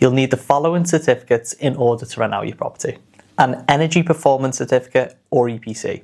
You'll need the following certificates in order to rent out your property. An Energy Performance Certificate or EPC.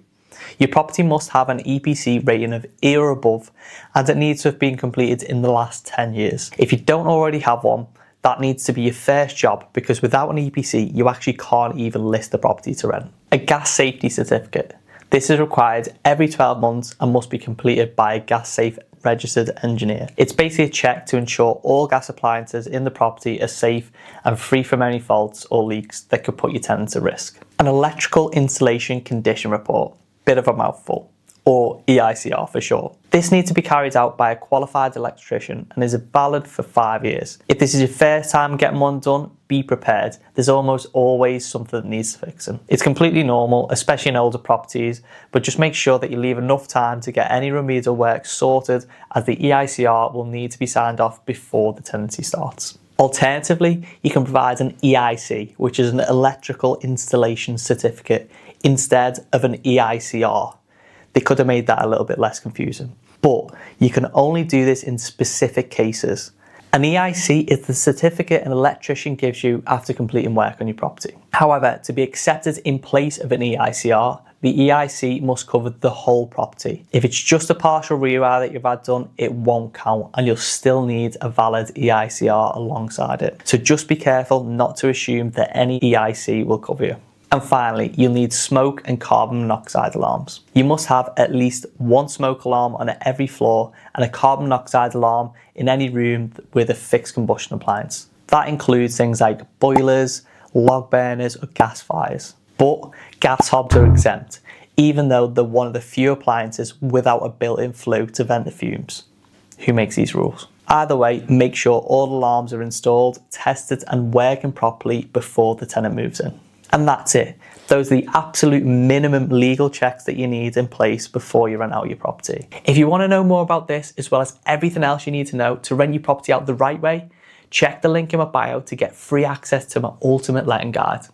Your property must have an EPC rating of E or above, and it needs to have been completed in the last 10 years. If you don't already have one, that needs to be your first job, because without an EPC, you actually can't even list the property to rent. A Gas Safety Certificate. This is required every 12 months and must be completed by a gas safe registered engineer. It's basically a check to ensure all gas appliances in the property are safe and free from any faults or leaks that could put your tenants at risk. An Electrical Installation Condition Report, bit of a mouthful, or EICR for short. This needs to be carried out by a qualified electrician and is valid for 5 years. If this is your first time getting one done, be prepared. There's almost always something that needs fixing. It's completely normal, especially in older properties, but just make sure that you leave enough time to get any remedial work sorted, as the EICR will need to be signed off before the tenancy starts. Alternatively, you can provide an EIC, which is an Electrical Installation Certificate, instead of an EICR. They could have made that a little bit less confusing. But you can only do this in specific cases. An EIC is the certificate an electrician gives you after completing work on your property. However, to be accepted in place of an EICR, the EIC must cover the whole property. If it's just a partial rewire that you've had done, it won't count, and you'll still need a valid EICR alongside it. So just be careful not to assume that any EIC will cover you. And finally, you'll need smoke and carbon monoxide alarms. You must have at least one smoke alarm on every floor and a carbon monoxide alarm in any room with a fixed combustion appliance. That includes things like boilers, log burners, or gas fires. But gas hobs are exempt, even though they're one of the few appliances without a built-in flue to vent the fumes. Who makes these rules? Either way, make sure all alarms are installed, tested, and working properly before the tenant moves in. And that's it. Those are the absolute minimum legal checks that you need in place before you rent out your property. If you want to know more about this, as well as everything else you need to know to rent your property out the right way, check the link in my bio to get free access to my ultimate letting guide.